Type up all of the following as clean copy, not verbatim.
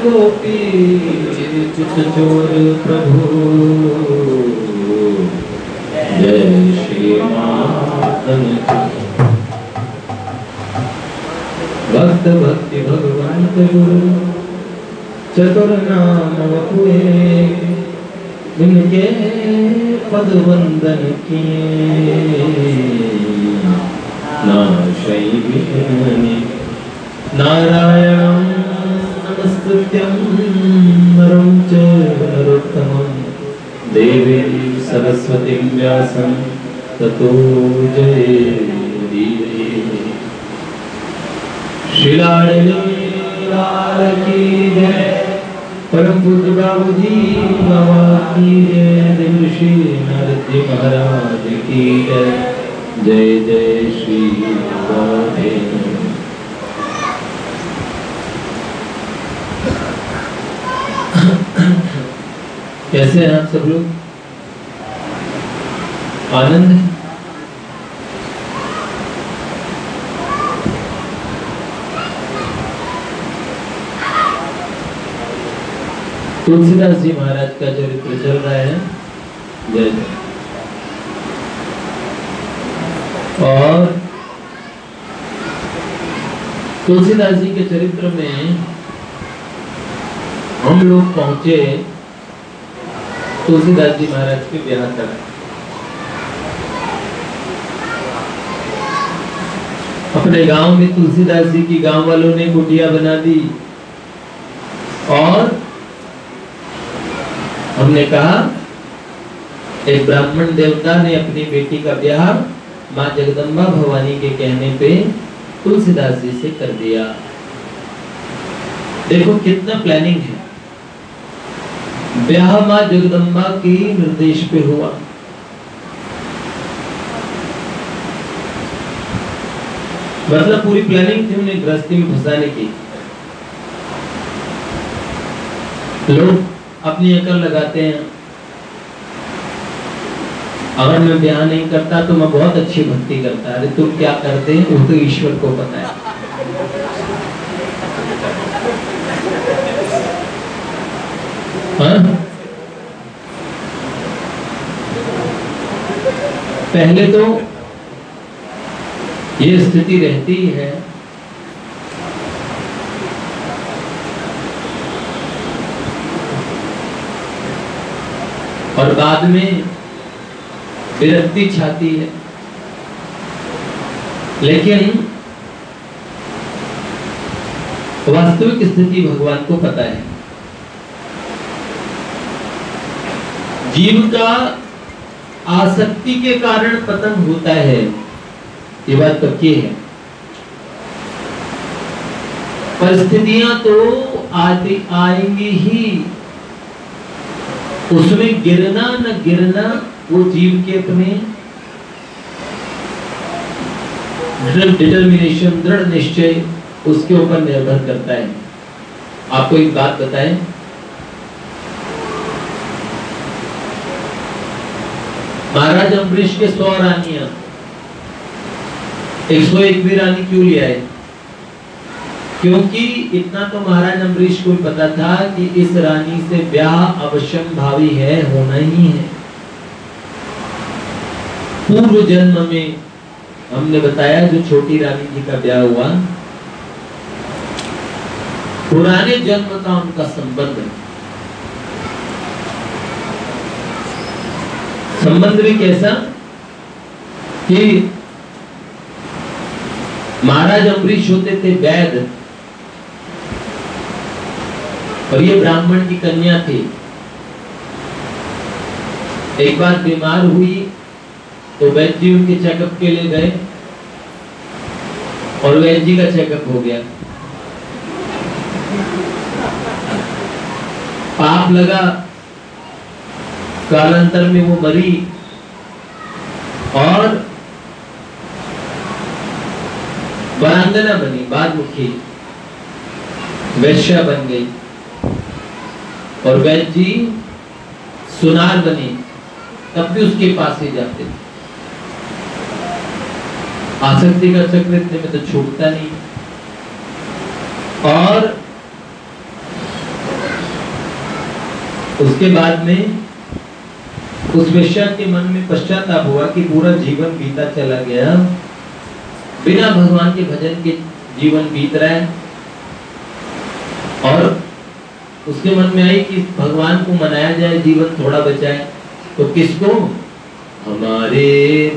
गोपी चित चोर प्रभु जय श्री मातन। भक्त भक्ति भगवंत गुरु चतुर नाम वपुए इनके पद वंदन किए नाशैर्यनि नारायणं नमस्तुभ्यं नरं च नरोत्तमं देवीं सरस्वतीं व्यासं ततो जयेत्। श्री लाल की जय, परम पूज्य बाबूजी बाबा की जय, ऋषि नारद जी महाराज की जय। जय जय श्री राधे। कैसे हैं आप सब लोग? आनंद है? तुलसीदास जी महाराज का चरित्र चल रहा है। जय जय। और तुलसीदास जी के चरित्र में हम लोग पहुंचे तुलसीदास जी महाराज के ब्याह तक। अपने गांव में तुलसीदास जी की गांव वालों ने कुटिया बना दी और हमने कहा एक ब्राह्मण देवता ने अपनी बेटी का ब्याह माँ जगदम्बा भवानी के कहने पे तुलसीदास जी से कर दिया। देखो कितना प्लानिंग है। ब्याह माँ जगदम्बा के निर्देश पे हुआ। मतलब पूरी प्लानिंग थी उन्हें गृहस्थी में घुसाने की। लोग अपनी अकल लगाते हैं, अगर मैं ब्याह नहीं करता तो मैं बहुत अच्छी भक्ति करता। अरे तुम क्या करते हैं वो तो ईश्वर को पता है। हाँ? पहले तो ये स्थिति रहती है और बाद में विरक्ति छाती है। लेकिन वास्तविक स्थिति भगवान को पता है। जीव का आसक्ति के कारण पतन होता है, ये बात पक्की है। परिस्थितियां तो आएंगी ही, उसमें गिरना न गिरना वो जीव के अपने डिटर्मिनेशन, दृढ़ निश्चय उसके ऊपर निर्भर करता है। आपको एक बात बताएं, महाराज अम्बरीश के 100 रानियां, 101वीं रानी क्यों ले आए? क्योंकि इतना तो महाराज अम्बरीश को पता था कि इस रानी से ब्याह अवश्यम भावी है, होना ही है। पूर्व जन्म में हमने बताया जो छोटी रानी जी का ब्याह हुआ, पुराने जन्म का उनका संबंध भी कैसा कि महाराज अम्बरीश होते थे वैद्य और ये ब्राह्मण की कन्या थी। एक बार बीमार हुई तो वैद्य जी उनके चेकअप के लिए गए और वैद्य जी का चेकअप हो गया। पाप लगा, कालांतर में वो मरी और वरांगना बनी, बाद मुखी वैश्या बन गई और वैद्य जी सुनार बनी, तब भी उसके पास ही जाते थे। आसक्ति का चक्र इतने में तो छूटता नहीं। और उसके बाद में उस वेश्या के मन में पश्चाताप हुआ कि पूरा जीवन बीता चला गया, बिना भगवान के भजन के जीवन बीत रहा है, और उसके मन में आई कि भगवान को मनाया जाए, जीवन थोड़ा बचा है, तो किसको? हमारे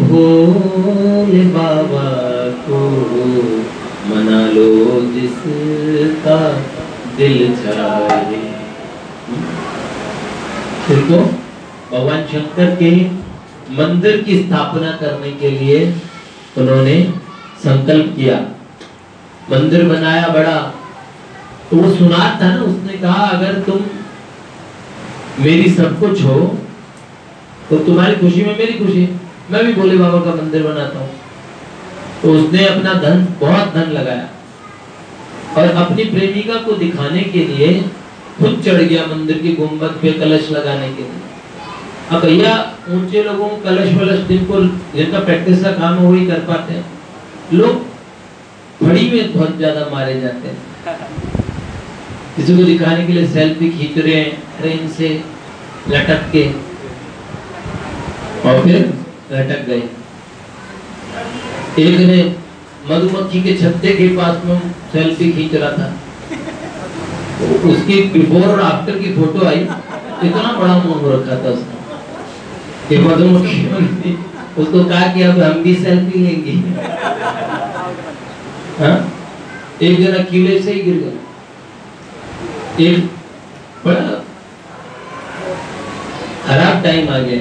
भोले बाबा को मना लो जिसका दिल चाहे। फिर तो भगवान शंकर के मंदिर की स्थापना करने के लिए उन्होंने संकल्प किया, मंदिर बनाया बड़ा। तो वो सुनार था ना, उसने कहा अगर तुम मेरी सब कुछ हो तो तुम्हारी खुशी में मेरी खुशी, मैं भी भोले बाबा का मंदिर बनाता हूँ। तो उसने अपना धन, बहुत धन लगाया और अपनी प्रेमिका को दिखाने के लिए खुद चढ़ गया मंदिर की गुंबद पे कलश लगाने के लिए। अब भैया ऊंचे लोगों को कलश वलश जिनका प्रैक्टिस का काम है वही कर पाते हैं, लोग बड़ी में बहुत ज्यादा मारे जाते हैं। किसी को दिखाने के लिए सेल्फी खींच रहे हैं ट्रेन से लटक के, और फिर लटक गए। एक ने मधुमक्खी के छत्ते के पास में सेल्फी खींच रहा था, तो उसकी बिफोर और आफ्टर की फोटो आई, इतना बड़ा मुंह रखा था उसने कि मधुमक्खी उसको कहा कि अब हम भी सेल्फी लेंगे। हाँ? एक जना किले से ही गिर गया। एक बड़ा खराब टाइम आ गया,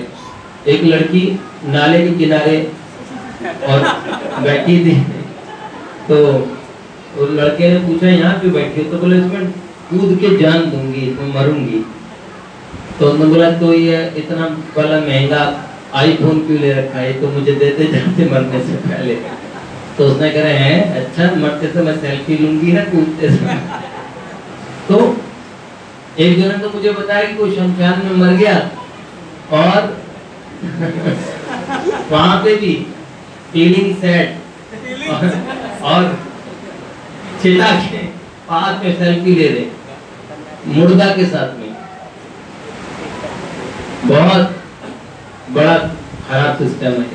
एक लड़की नाले के किनारे और बैठी थी, तो उस लड़के ने पूछा यहाँ पे बैठी, तो बोले इसमें कूद के जान दूंगी, तो मरूंगी। तो उन्होंने बोला तो ये इतना बड़ा महंगा आईफोन क्यों ले रखा है, तो मुझे देते जाते मरने से पहले। तो उसने कहा है अच्छा, मरते से मैं सेल्फी लूंगी ना कूदते से। तो एक जन तो मुझे बताया कि कोई शमशान में मर गया और वहां पे भी फीलिंग सैड और चिल्ला के पास में सेल्फी ले रहे मुर्दा के साथ में। बहुत बड़ा खराब सिस्टम है।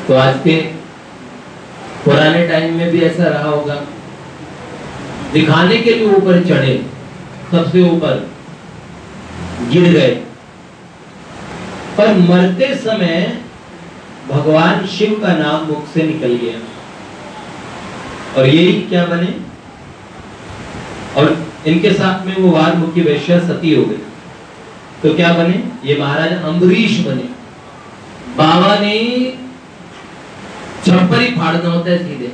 तो आज के पुराने टाइम में भी ऐसा रहा होगा, दिखाने के लिए ऊपर चढ़े, सबसे ऊपर गिर गए, पर मरते समय भगवान शिव का नाम मुख से निकल गया और यही क्या बने, और इनके साथ में वो वारमुखी वैश्या सती हो गई। तो क्या बने? ये महाराज अम्बरीश बने। बाबा ने छप्पर ही फाड़ना होता है सीधे।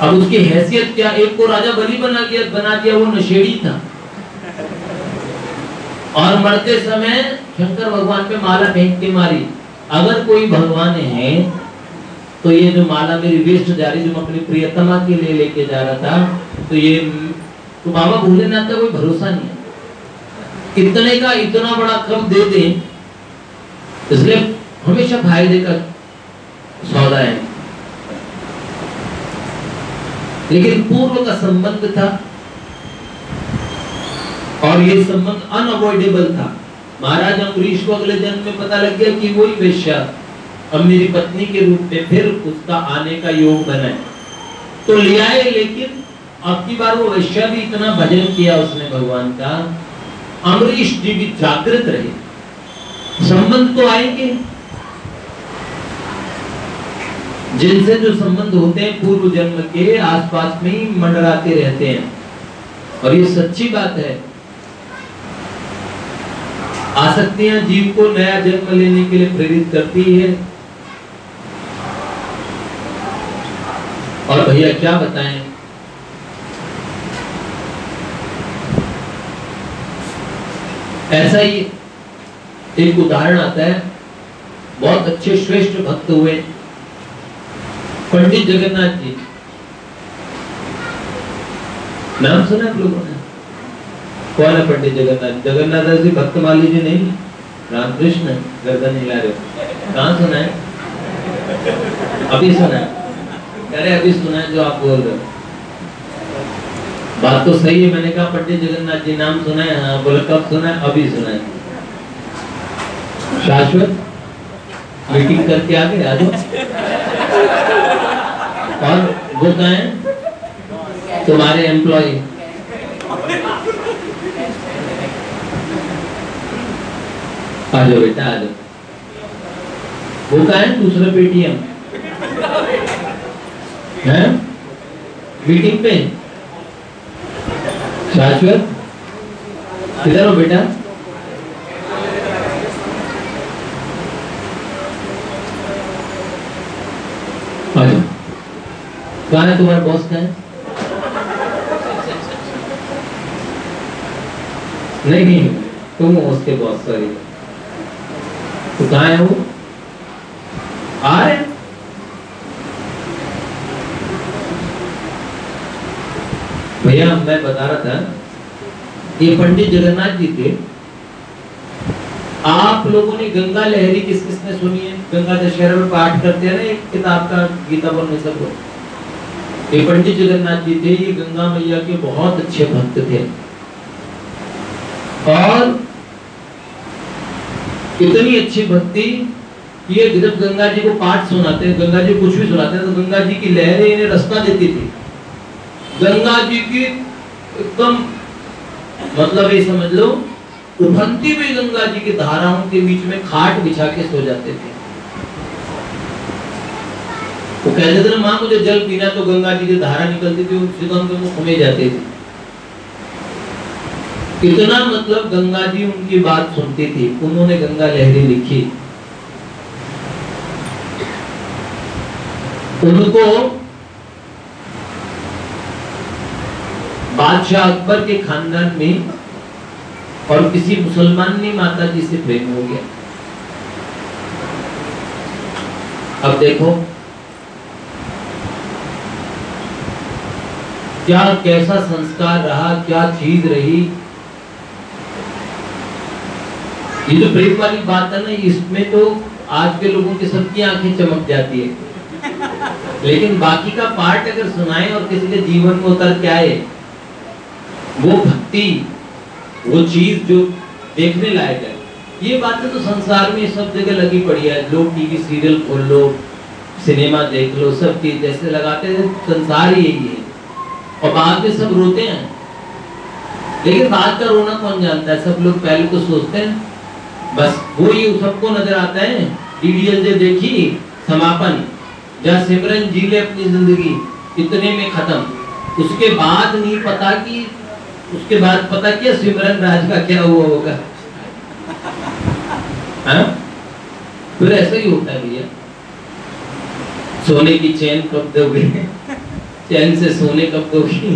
अब उसकी हैसियत क्या, एक को राजा बलि बना दिया, वो नशेड़ी था, और मरते समय शंकर भगवान पे माला फेंक के मारी। अगर कोई भगवान है तो ये जो माला मेरी वेस्ट जा रही, जो मैं अपनी प्रियतमा के लिए लेके जा रहा था, तो ये तो बाबा भोलेनाथ का कोई भरोसा नहीं है, इतने का इतना बड़ा कब दे दे, इसलिए हमेशा फायदे का सौदा है। लेकिन पूर्व का संबंध था और ये संबंध अनअवॉइडेबल था। महाराज अम्बरीश को अगले जन्म में पता लग गया कि वही वेश्या अब मेरी पत्नी के रूप में फिर उसका आने का योग बना है, तो ले आए। लेकिन अब की बार वो वेश्या भी इतना भजन किया उसने भगवान का, अम्बरीश जी भी जागृत रहे। संबंध तो आएंगे, जिनसे जो संबंध होते हैं पूर्व जन्म के आसपास में ही मंडराते रहते हैं, और ये सच्ची बात है। आसक्तियां जीव को नया जन्म लेने के लिए प्रेरित करती है। और भैया क्या बताएं, ऐसा ही एक उदाहरण आता है। बहुत अच्छे श्रेष्ठ भक्त हुए पंडित जगन्नाथ जी, नाम सुना आप लोगों ने? कौन है पंडित जगन्नाथ? जगन्नाथ जी भक्तमाली जी नहीं, रामकृष्ण गर्दन हिला रहे हो, कहाँ सुना है? अभी सुना है? अरे अभी सुना है जो आप बोल रहे हो। बात तो सही है। मैंने कहा पंडित जगन्नाथ जी नाम सुना है? हाँ। बोले कब सुना है? अभी सुना है। शाश्वत मीटिंग करके आ गए, आ जाओ। और वो कहाँ है? तुम्हारे एम्प्लॉय। आ जाओ बेटा, आ जाओ। वो कहाँ है? दूसरा पेटीएम है मीटिंग पे। शाश्वत किधर हो बेटा? कहाँ है तुम्हारा बॉस? कहाँ है? नहीं, तुम हो उसके बॉस। सॉरी, तो कहाँ है वो? आ रहे? भैया मैं बता रहा था, ये पंडित जगन्नाथ जी थे। आप लोगों ने गंगा लहरी किस किसने सुनी है? गंगा दशहरा में पाठ करते हैं ना एक किताब का, गीता बन में सब। ये पंडित जगन्नाथ जी थे, ये गंगा मैया के बहुत अच्छे भक्त थे। और इतनी अच्छी भक्ति, ये जब गंगा जी को पाठ सुनाते, गंगा जी कुछ भी सुनाते तो गंगा जी की लहरें इन्हें रास्ता देती थी। गंगा जी की एकदम मतलब ये समझ लो, उफनती हुई गंगा जी की धाराओं के बीच में खाट बिछा के सो जाते थे। वो कहते थे ना, माँ मुझे जल पीना, तो गंगा जी की धारा निकलती थी, उससे तो हम घूमे जाते थे। इतना मतलब गंगा जी उनकी बात सुनती थी। उन्होंने गंगा लहरी लिखी। उनको बादशाह अकबर के खानदान में और किसी मुसलमानी माता जी से प्रेम हो गया। अब देखो क्या कैसा संस्कार रहा, क्या चीज रही। ये जो प्रेम वाली बात है ना, इसमें तो आज के लोगों की सबकी आंखें चमक जाती है। लेकिन बाकी का पार्ट अगर सुनाए और किसी के जीवन में उतर के आए, वो भक्ति, वो चीज जो देखने लायक है। ये बातें तो संसार में सब जगह लगी पड़ी है। लोग टीवी सीरियल खोल लो, सिनेमा देख लो, सब चीज जैसे लगाते हैं, संसार ही यही है। और बाद में सब रोते हैं, लेकिन बाद का रोना कौन जानता है? सब लोग पहले तो सोचते हैं, बस वो ही सबको नजर आता है। डीडीएल देखी समापन, जहाँ सिमरन जी ले अपनी जिंदगी, इतने में खत्म। उसके बाद नहीं पता कि, उसके बाद पता क्या सिमरन राज का क्या हुआ होगा। फिर ऐसा ही होता है भैया। सोने की चैन कब दोगे? चैन से सोने कब दोगी?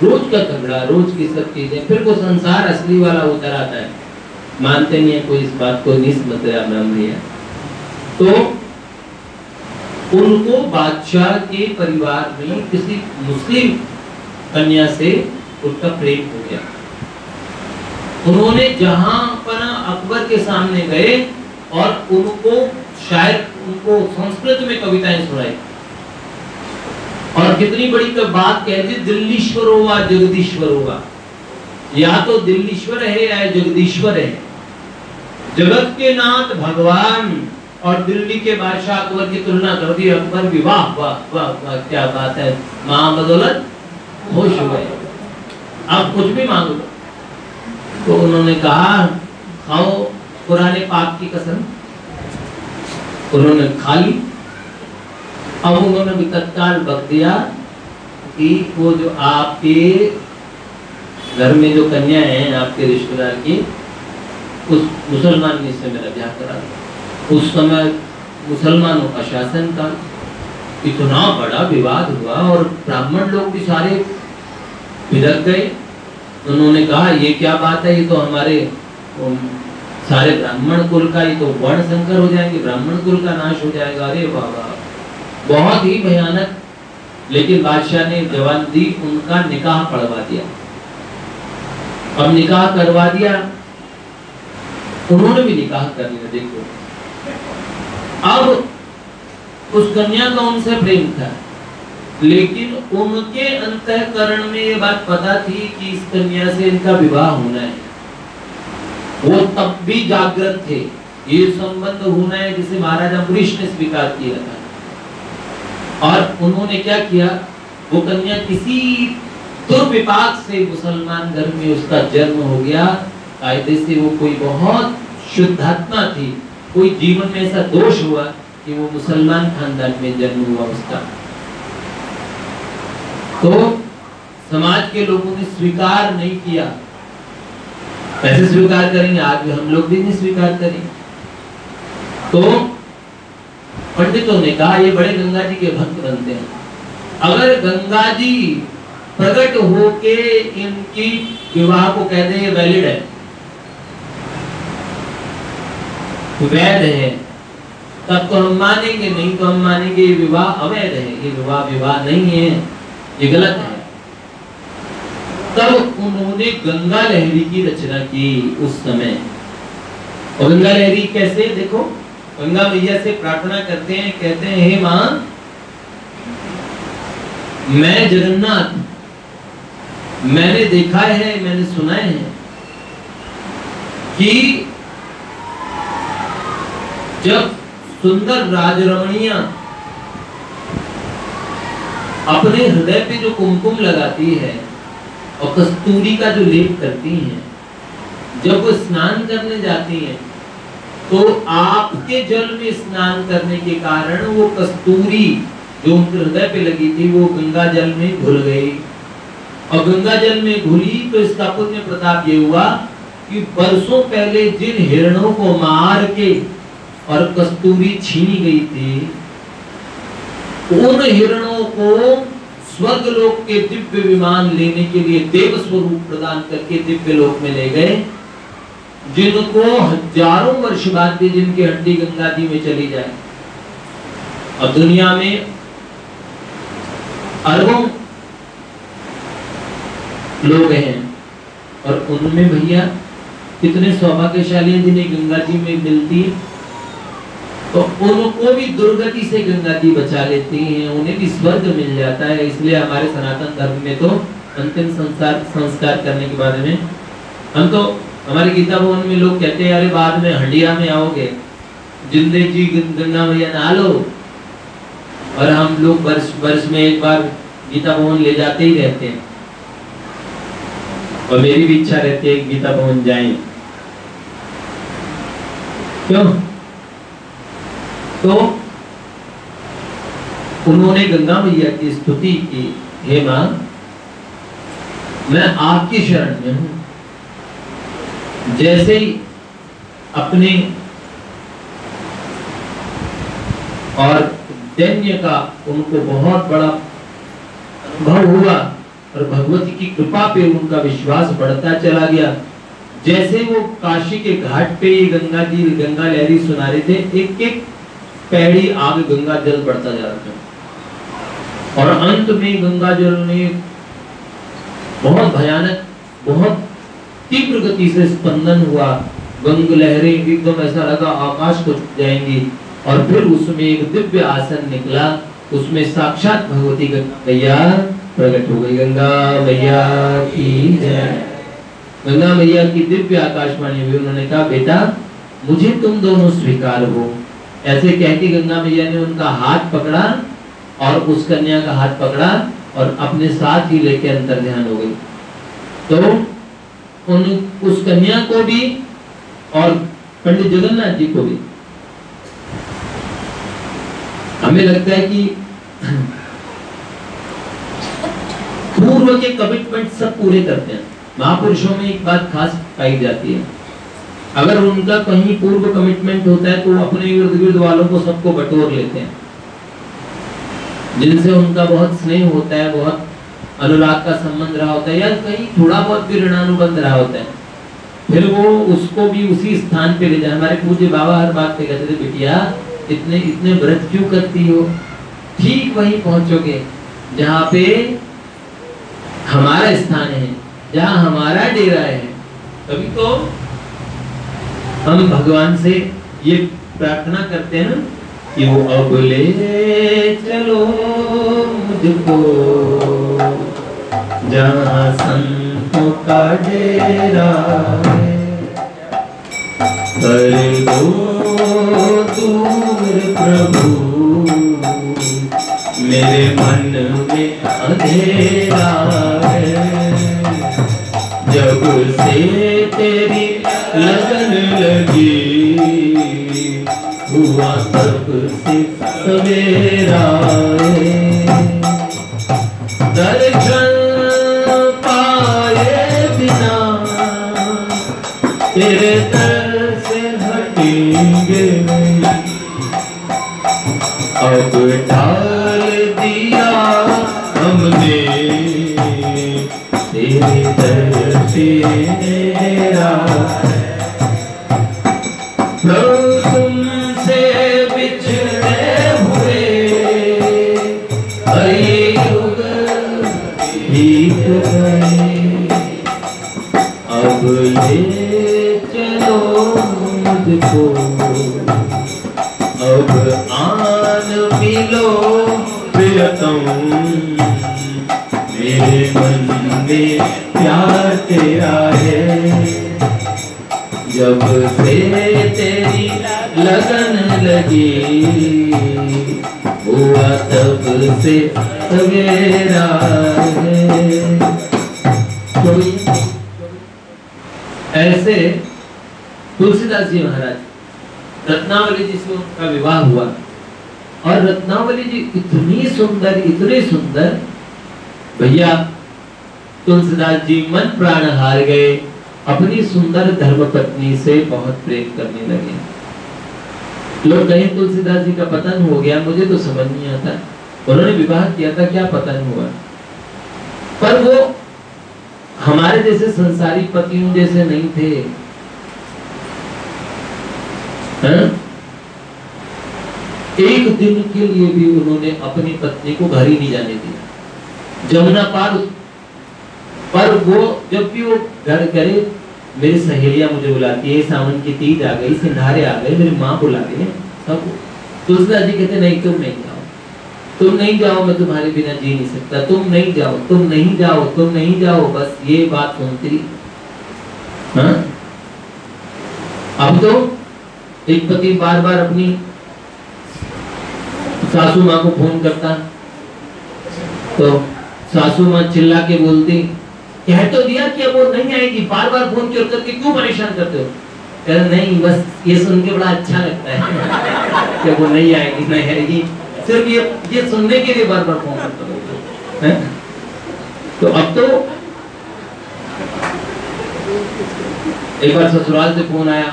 रोज का झगड़ा, रोज की सब चीजें, फिर वो संसार असली वाला उतर आता है। मानते नहीं है कोई इस बात को, नहीं समझते राम भैया। तो उनको बादशाह के परिवार में किसी मुस्लिम कन्या से उसका प्रेम हो गया। उन्होंने जहां पर अकबर के सामने गए और उनको शायद उनको संस्कृत में कविताएं सुनाई, और कितनी बड़ी बात कहती, दिल्लीश्वर हुआ जगदीश्वर हुआ। या तो दिल्लीश्वर है या जगदीश्वर है। जगत के नाथ भगवान और दिल्ली के बादशाह अकबर की तुलना कर दी। अकबर भी वाह वाह वाह वाह, क्या बात है, महाबदौलत खुश हुए, अब कुछ भी मांगो। तो उन्होंने कहा खाओ पुराने पाप की कसम। उन्होंने खा ली। अब उन्होंने भी तत्काल बक दिया कि वो जो आपके घर में जो कन्या है आपके रिश्तेदार की, उस मुसलमान ने इससे मेरा ब्याह करा दिया। उस समय मुसलमानों का शासन था, इतना बड़ा विवाद हुआ और ब्राह्मण लोग भी सारे बिदक गए। उन्होंने कहा ये क्या बात है, ये तो हमारे सारे ब्राह्मण कुल का, ये तो वर्ण संकर हो जाएंगे, ब्राह्मण कुल का नाश हो जाएगा। अरे बाबा, बहुत ही भयानक। लेकिन बादशाह ने जवाब दी, उनका निकाह पढ़वा दिया। अब निकाह करवा दिया, उन्होंने भी निकाह कर लिया। देखो अब उस कन्या का उनसे प्रेम था, लेकिन उनके अंतःकरण में ये बात पता थी कि इस कन्या से इनका विवाह होना है। वो तब भी जागृत थे, ये संबंध होना है जिसे महाराजा अम्बरीश ने स्वीकार किया था। और उन्होंने क्या किया, वो कन्या किसी दुर्विपाक से मुसलमान घर में उसका जन्म हो गया। कायदे से वो कोई बहुत शुद्धात्मा थी, कोई जीवन में ऐसा दोष हुआ कि वो मुसलमान खानदान में जन्म हुआ उसका। तो समाज के लोगों ने स्वीकार नहीं किया। कैसे स्वीकार करेंगे, आज भी हम लोग भी नहीं स्वीकार करेंगे। तो पंडितों ने कहा ये बड़े गंगा जी के भक्त बनते हैं, अगर गंगा जी प्रकट होके इनकी विवाह को कह दें वैलिड है, वैध है, तब तो हम मानेंगे, नहीं तो हम मानेंगे ये विवाह अवैध है, ये विवाह नहीं है, ये गलत है। तब उन्होंने गंगा लहरी की रचना की उस समय। और गंगा लहरी कैसे, देखो गंगा मैया से प्रार्थना करते हैं, कहते हैं हे मां, मैं जगन्नाथ, मैंने देखा है, मैंने सुना है कि जब सुंदर राजरमणियां अपने हृदय पे जो कुमकुम लगाती है और कस्तूरी का जो लेप करती हैं, जब वो स्नान करने जाती हैं तो आपके जल में स्नान करने के कारण वो कस्तूरी जो उनके हृदय पे लगी थी वो गंगा जल में घुल गई। और गंगा जल में घुली तो इसका पुण्य प्रताप ये हुआ कि बरसों पहले जिन हिरणों को मार के और कस्तूरी छीनी गई थी, उन हिरणों को स्वर्गलोक के दिव्य विमान लेने के लिए देव स्वरूप प्रदान करके दिव्य लोक में ले गए, जिनको हजारों वर्ष बाद भी जिनकी हड्डी गंगा जी में चली जाए। और दुनिया में अरबों लोग हैं और उनमें भैया कितने सौभाग्यशाली हैं जिन्हें गंगा जी में मिलती, तो उनको भी दुर्गति से गंगा जी बचा लेती हैं, उन्हें भी स्वर्ग मिल जाता है। इसलिए हमारे सनातन धर्म में तो अंतिम संस्कार करने के बारे में हम तो हमारे गीता भवन में लोग कहते हैं अरे बाद में हंडिया में आओगे, जिंदे जी गंगा मैया नहा लो। और हम लोग वर्ष में एक बार गीता भवन ले जाते ही रहते हैं, और मेरी भी इच्छा रहती है गीता भवन जाएं। क्यों? तो उन्होंने गंगा मैया की स्तुति की, हे मां, मैं आपकी शरण में हूं। जैसे ही अपने और दैन्य का उनको बहुत बड़ा अनुभव हुआ और भगवती की कृपा पे उनका विश्वास बढ़ता चला गया। जैसे वो काशी के घाट पे गंगा लहरी सुना रहे थे, एक एक पैड़ी आगे गंगा जल बढ़ता जा रहा था। और अंत में गंगा जल ने बहुत भयानक, बहुत तीव्र गति से स्पंदन हुआ, गंगा लहरें एकदम ऐसा लगा आकाश को छू जाएंगी। और फिर उसमें एक दिव्य आसन निकला, उसमें साक्षात भगवती गंगा मैया प्रकट हो गई। गंगा मैया की जय। गंगा मैया की दिव्य आकाशवाणी हुई। उन्होंने कहा बेटा मुझे तुम दोनों स्वीकार हो। ऐसे कहती गंगा मैया ने उनका हाथ पकड़ा और उस कन्या का हाथ पकड़ा और अपने साथ ही लेके अंतर ध्यान हो गई। तो उस कन्या को भी और पंडित जगन्नाथ जी को भी हमें लगता है कि पूर्व के कमिटमेंट सब पूरे करते हैं। महापुरुषों में एक बात खास पाई जाती है, अगर उनका कहीं पूर्व कमिटमेंट होता है तो अपने इर्द गिर्द वालों को सबको बटोर लेते हैं, जिनसे उनका बहुत स्नेह होता है, बहुत अनुराग का संबंध रहा होता है, या कहीं थोड़ा बहुत भी ऋणानुबंध रहा होता है, फिर वो उसको भी उसी स्थान पे ले जाए। हमारे पूज्य बाबा हर बात पे कहते थे बिटिया इतने इतने व्रत क्यों करती हो, ठीक वहीं पहुंचोगे जहाँ पे हमारा स्थान है, जहाँ हमारा डेरा है। कभी तो हम भगवान से ये प्रार्थना करते हैं क्यों अब ले चलो मुझको जहाँ संतों का डेरा है, कर दो दूर प्रभु मेरे मन में अंधेरा है। जब से तेरी लगन लगी हुआ तब से सवेरा है। दर्शन पाए बिना तेरे दर से हटेंगे नहीं, अब डाल दिया हमने तेरे दर से मेरा। तुमसे बिछड़े हुए कई युग बीत गए, अब ले चलो मुझको अब आन मिलो प्रियतम, मेरे मन में प्यार तेरा है। जब से तेरी लगन लगी हुआ तब से सवेरा है। ऐसे तुलसीदास जी महाराज रत्नावली जी से उनका विवाह हुआ और रत्नावली जी इतनी सुंदर भैया तुलसीदास जी मन प्राण हार गए, अपनी सुंदर धर्मपत्नी से बहुत प्रेम करने लगे। लोग कहें तुलसीदास जी का पतन हो गया, मुझे तो समझ नहीं आता, उन्होंने विवाह किया था, क्या पतन हुआ? पर वो हमारे जैसे संसारी पतियों जैसे नहीं थे। एक दिन के लिए भी उन्होंने अपनी पत्नी को घर ही नहीं जाने दिया, जमुना पार। पर वो जब भी वो घर गए, मेरी सहेलियां मुझे बुलाती है, सावन की तीज आ गई, सिंधारे आ गए, मेरी माँ बुला रही है, सब। तुलसीदास जी कहते नहीं तुम नहीं जाओ, तुम नहीं जाओ, मैं तुम्हारे बिना जी नहीं सकता, तुम नहीं जाओ, तुम नहीं जाओ, तुम नहीं जाओ, बस ये बात सुनती। हाँ, अब तो एक पति बार बार अपनी सासू माँ को फोन करता तो सासू माँ चिल्ला के बोलती, कह तो दिया कि अब वो नहीं आएगी, बार बार फोन करके क्यों परेशान करते हो? कहते नहीं, बस ये सुन के बड़ा अच्छा लगता है कि वो नहीं आएगी, नहीं आएगी, सिर्फ ये सुनने के लिए बार बार फोन करते हो। तो अब तो एक बार ससुराल से फोन आया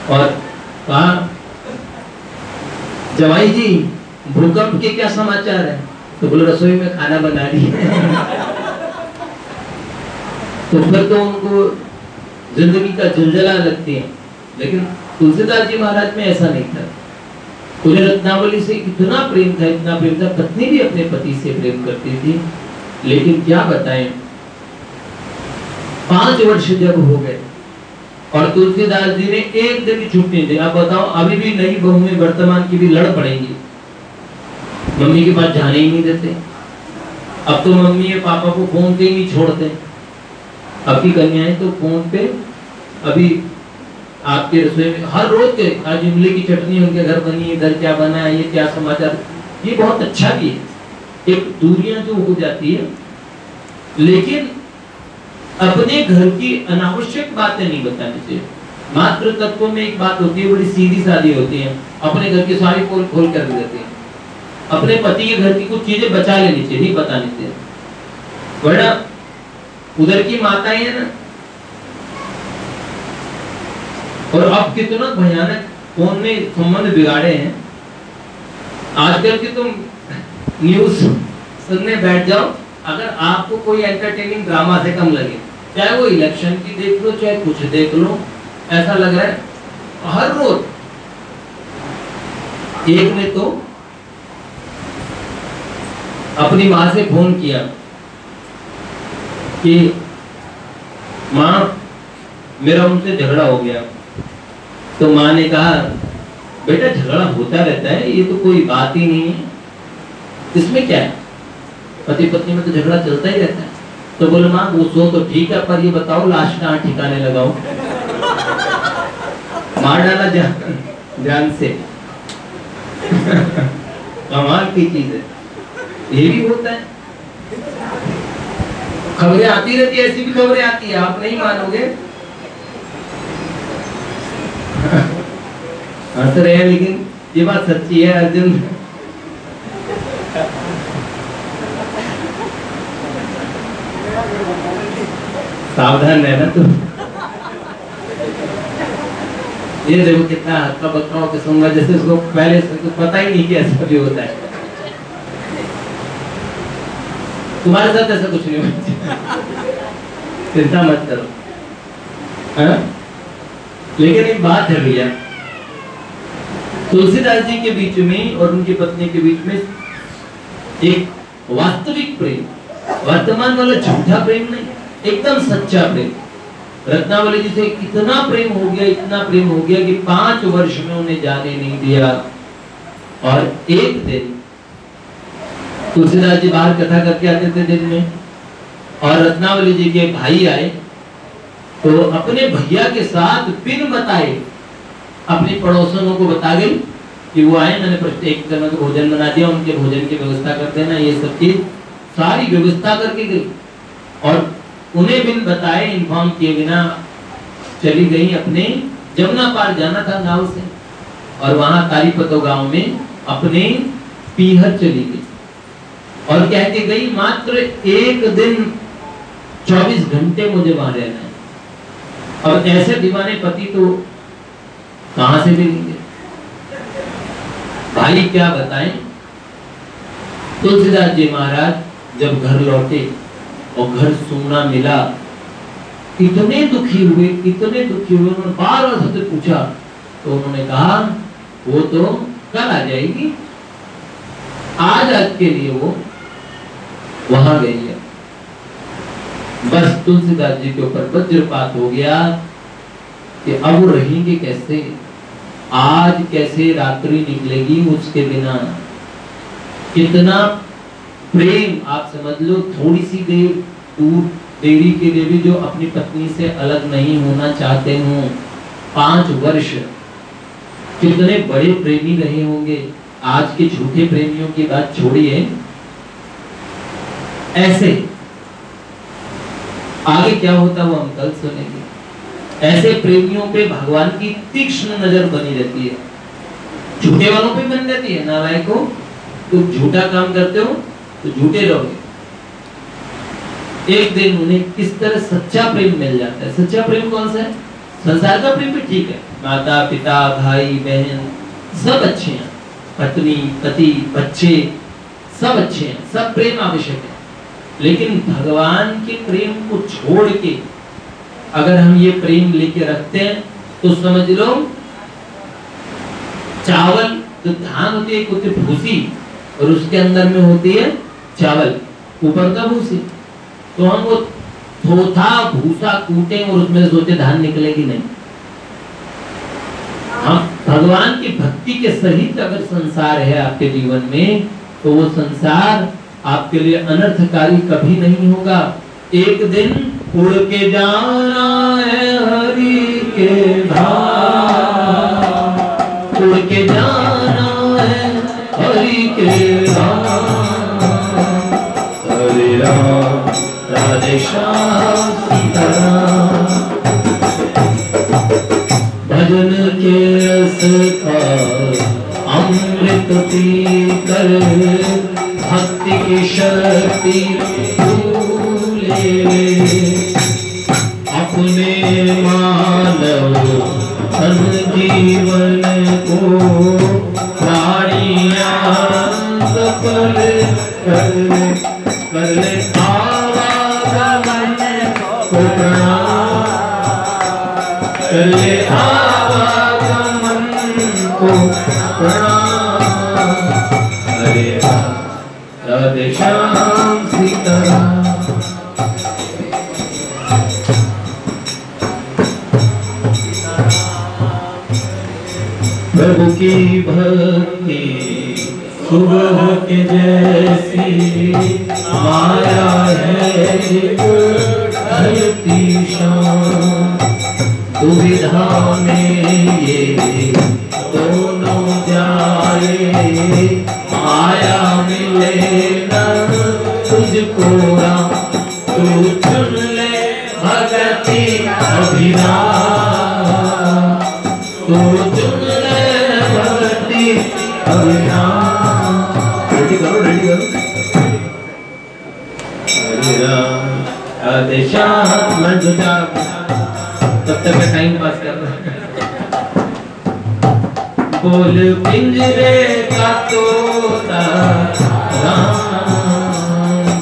और कहा, जवाई जी भूकंप के क्या समाचार है? तो बोले रसोई में खाना बना रही है। तो फिर तो उनको जिंदगी का जलजला लगती है, लेकिन तुलसीदास जी महाराज में ऐसा नहीं था। उन्हें रत्नावली से इतना प्रेम था, इतना प्रेम था, पत्नी भी अपने पति से प्रेम करती थी। लेकिन क्या बताएं, 5 वर्ष जब हो गए और तुलसीदास जी ने एक दिन की छुट्टी दी। अब बताओ, अभी भी नई बहू में वर्तमान की भी लड़ पड़ेंगी, मम्मी के पास जाने ही नहीं देते। अब तो मम्मी और पापा को फोन पे ही नहीं छोड़ते। अब की कन्याएं तो फोन पे, अभी आपके रसोई में हर रोज के आज इमली की चटनी उनके घर बनी है, इधर क्या बना है, ये क्या समाचार। ये बहुत अच्छा भी है, एक दूरियां जो हो जाती है, लेकिन अपने घर की अनावश्यक बातें नहीं बतानी चाहिए। मातृ तत्व में एक बात होती है, बड़ी सीधी सादी होती है, अपने घर की सारी पोल खोल कर देते हैं। अपने पति के घर की कुछ चीजें बचा लेनी चाहिए, नहीं बतानी चाहिए, वरना उधर की माताएं है ना। और अब कितना भयानक फोन ने संबंध बिगाड़े हैं। आजकल की तुम न्यूज सुनने बैठ जाओ, अगर आपको कोई एंटरटेनिंग ड्रामा से कम लगे, चाहे वो इलेक्शन की देख लो, चाहे कुछ देख लो, ऐसा लग रहा है हर रोज। एक ने तो अपनी माँ से फोन किया कि माँ मेरा उनसे झगड़ा हो गया। तो माँ ने कहा बेटा झगड़ा होता रहता है, ये तो कोई बात ही नहीं है, इसमें क्या है, पति पत्नी में तो झगड़ा चलता ही रहता है। तो बोले माँ वो सो तो ठीक है, पर ये बताओ लाश कहाँ ठिकाने लगाओ। मार डाला जान से। कमाल की चीज है, ये भी होता है। खबरें आती रहती है, ऐसी भी खबरें आती है, आप नहीं मानोगे। हंस रहे हैं लेकिन ये बात सच्ची है अर्जुन। सावधान रहना तुम। ये देखो कितना हक्का बक्का होकर सुनूंगा, जैसे उसको पहले तो पता ही नहीं कि ऐसा भी होता है। तुम्हारे साथ ऐसा कुछ नहीं होता, चिंता मत करो। हाँ? लेकिन एक बात है भैया, तुलसीदास जी के बीच में और उनकी पत्नी के बीच में एक वास्तविक प्रेम, वर्तमान वाला झूठा प्रेम नहीं, एकदम सच्चा प्रेम। रत्नावली जी से इतना प्रेम हो गया, इतना प्रेम हो गया कि 5 वर्ष में उन्हें जाने नहीं दिया। और एक दिन तुलसीदास जी बाहर कथा करके आते थे दिन में, और रत्नावली जी के भाई आए तो अपने भैया के साथ बिन बताए अपने पड़ोसनों को बता गई कि वो आए, मैंने प्रत्येक जन को भोजन बना दिया, उनके भोजन की व्यवस्था कर देना, ये सब चीज सारी व्यवस्था करके गई। और उन्हें बिन बताए, इन्फॉर्म किए बिना चली गई अपने जमुना पार जाना था नाव से, और वहां तारीपतो गांव में अपने पीहर चली गई और कह के गई मात्र एक दिन 24 घंटे मुझे वहां रहना है। और ऐसे दीवाने पति तो कहां से मिलेंगे। भाई क्या बताएं, तुलसीदास जी महाराज जब घर लौटे और घर सूना मिला, इतने दुखी हुए, इतने दुखी हुए। उन्होंने बार बार सबसे पूछा तो उन्होंने कहा वो तो कल आ जाएगी, आज के लिए वो वहां गई है। बस तुलसीदास जी के ऊपर वज्रपात हो गया कि अब वो रहेंगे कैसे, आज कैसे रात्रि निकलेगी उसके बिना। कितना प्रेम, आप समझ लो, थोड़ी सी देर दूर देरी के लिए भी जो अपनी पत्नी से अलग नहीं होना चाहते हो, 5 वर्ष, कितने बड़े प्रेमी रहे होंगे। आज के झूठे प्रेमियों की बात छोड़िए, ऐसे आगे क्या होता वो हम कल सुनेंगे। ऐसे प्रेमियों पे भगवान की तीक्ष्ण नजर बनी रहती है, झूठे वालों पे बनी रहती है। नालायकों, तुम झूठा काम करते हो तो झूठे रहोगे। एक दिन उन्हें किस तरह सच्चा प्रेम मिल जाता है। सच्चा प्रेम कौन सा है? संसार का प्रेम भी ठीक है, माता पिता भाई बहन सब अच्छे हैं, पत्नी पति बच्चे सब अच्छे हैं, सब प्रेम आवश्यक है। लेकिन भगवान के प्रेम को छोड़ के अगर हम ये प्रेम लेके रखते हैं तो समझ लो चावल, जो धान होती है एक होती है भूसी और उसके अंदर में होती है चावल, ऊपर का भूसी। तो हम वो थोथा भूसा कूटे और उसमें सोचे धान निकलेगी, नहीं। हम भगवान की भक्ति के सहित अगर संसार है आपके जीवन में तो वो संसार आपके लिए अनर्थकारी कभी नहीं होगा। एक दिन उड़ के जाना है हरि के धाम, उड़ के जाना है हरि के धाम। हरे राम राधे श्याम सीताराम, भजन के रस का अमृत पीकर भक्ति की शक्ति भूले, अपने मानव तन जीवन को प्राणियां सफल कर ले आवागमन को प्रणाम, कर ले आवागमन को प्रणाम। हरे राधे श्याम सीताराम। प्रभु की भक्ति सुबह के जैसी माया है ढलती शाम। दुविधा में ये दोनों जाए माया मिले न तुझको राम। तू चुन ले भगति अभिराम, तू चुन ले भगति अभिराम। रेडी करो रेडी करो। हरे राम राधे श्याम मैं तुझा, तब तक मैं टाइम पास कर रहा हूं। बोल पिंजरे का तोता राम,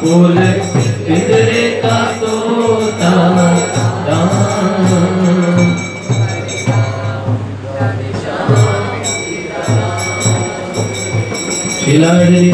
बोल पिंजरे का तोता राम। खिलाड़ी